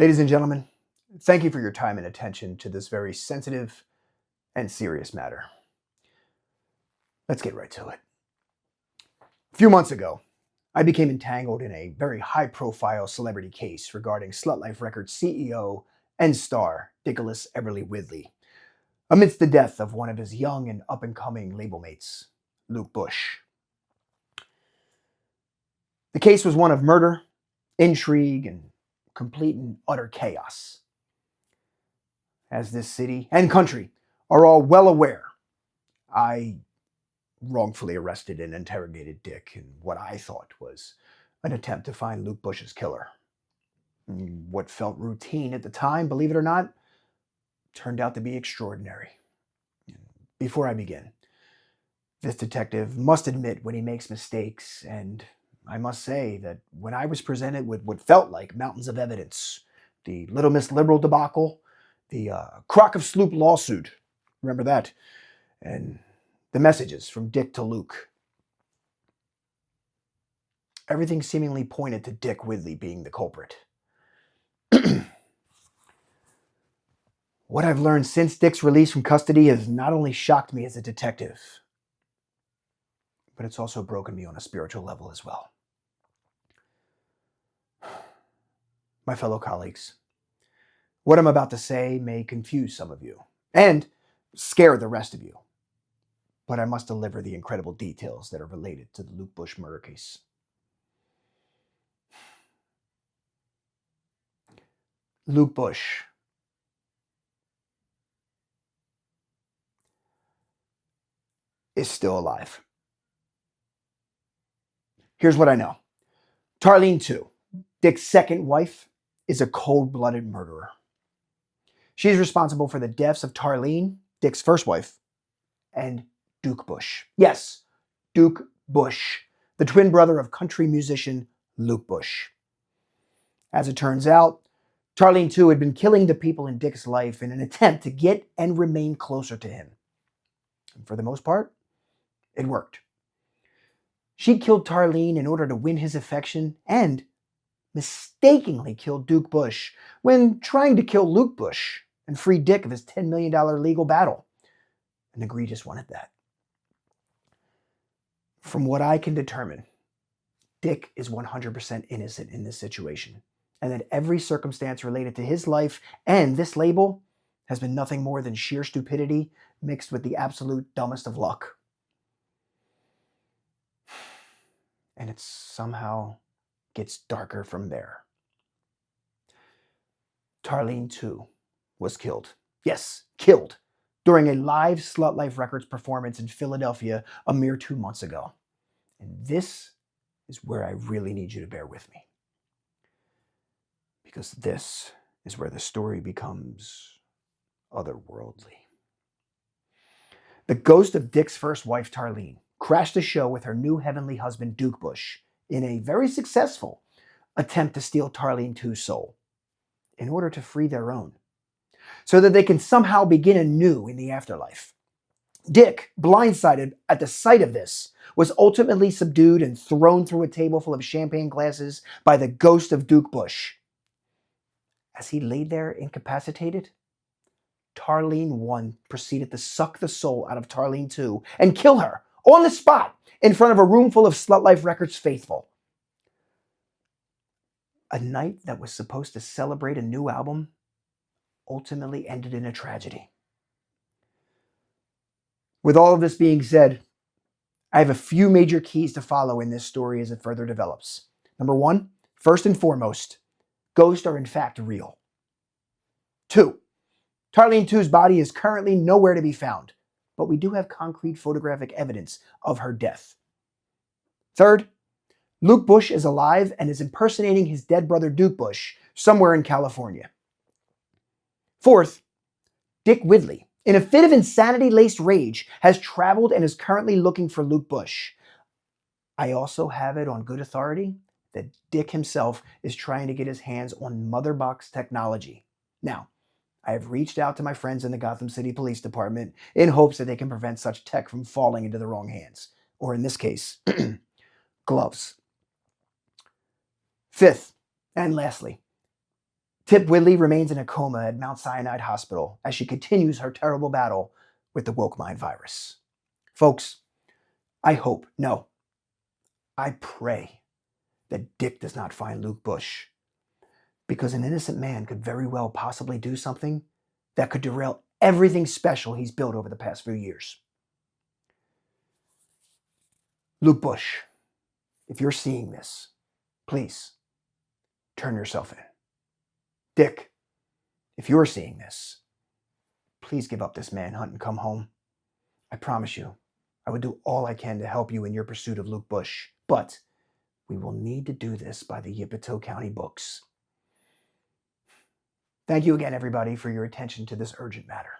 Ladies and gentlemen, thank you for your time and attention to this very sensitive and serious matter. Let's get right to it. A few months ago, I became entangled in a very high-profile celebrity case regarding SlutLife Records CEO and star Dick Widdley, amidst the death of one of his young and up-and-coming label mates, Luke Bush. The case was one of murder, intrigue, and complete and utter chaos. As this city and country are all well aware, I wrongfully arrested and interrogated Dick in what I thought was an attempt to find Luke Bush's killer. What felt routine at the time, believe it or not, turned out to be extraordinary. Before I begin, this detective must admit when he makes mistakes, and I must say that when I was presented with what felt like mountains of evidence, the Little Miss Liberal debacle, the Crock of Sloop lawsuit, remember that, and the messages from Dick to Luke, everything seemingly pointed to Dick Widdley being the culprit. What I've learned since Dick's release from custody has not only shocked me as a detective, but it's also broken me on a spiritual level as well. My fellow colleagues, what I'm about to say may confuse some of you and scare the rest of you, but I must deliver the incredible details that are related to the Luke Bush murder case. Luke Bush is still alive. Here's what I know. Tarlene, too, Dick's second wife, is a cold-blooded murderer. She's responsible for the deaths of Tarlene, Dick's first wife, and Duke Bush. Yes, Duke Bush, the twin brother of country musician Luke Bush. As it turns out, Tarlene, too, had been killing the people in Dick's life in an attempt to get and remain closer to him. And for the most part, it worked. She killed Tarlene in order to win his affection and mistakenly killed Duke Bush when trying to kill Luke Bush and free Dick of his $10 million legal battle. An egregious one at that. From what I can determine, Dick is 100% innocent in this situation, and that every circumstance related to his life and this label has been nothing more than sheer stupidity mixed with the absolute dumbest of luck. And it somehow gets darker from there. Tarlene, too, was killed. Yes, killed during a live SlutLife Records performance in Philadelphia a mere 2 months ago. And this is where I really need you to bear with me. Because this is where the story becomes otherworldly. The ghost of Dick's first wife, Tarlene, crashed the show with her new heavenly husband, Duke Bush, in a very successful attempt to steal Tarlene, too's soul in order to free their own, so that they can somehow begin anew in the afterlife. Dick, blindsided at the sight of this, was ultimately subdued and thrown through a table full of champagne glasses by the ghost of Duke Bush. As he lay there incapacitated, Tarlene 1 proceeded to suck the soul out of Tarlene 2 and kill her on the spot in front of a room full of SlutLife Records faithful. A night that was supposed to celebrate a new album ultimately ended in a tragedy. With all of this being said, I have a few major keys to follow in this story as it further develops. Number 1, first and foremost, ghosts are in fact real. 2, Tarlene 2's body is currently nowhere to be found, but we do have concrete photographic evidence of her death. 3rd, Luke Bush is alive and is impersonating his dead brother Duke Bush somewhere in California. 4th, Dick Widdley, in a fit of insanity-laced rage, has traveled and is currently looking for Luke Bush. I also have it on good authority that Dick himself is trying to get his hands on Motherbox technology. Now, I have reached out to my friends in the Gotham City Police Department in hopes that they can prevent such tech from falling into the wrong hands, or in this case, gloves. 5th, and lastly, Tip Widdley remains in a coma at Mount Sinai Hospital as she continues her terrible battle with the woke mind virus. Folks, I hope, no, I pray that Dick does not find Luke Bush, because an innocent man could very well possibly do something that could derail everything special he's built over the past few years. Luke Bush, if you're seeing this, please turn yourself in. Dick, if you're seeing this, please give up this manhunt and come home. I promise you, I would do all I can to help you in your pursuit of Luke Bush, but we will need to do this by the Yippitoe County books. Thank you again, everybody, for your attention to this urgent matter.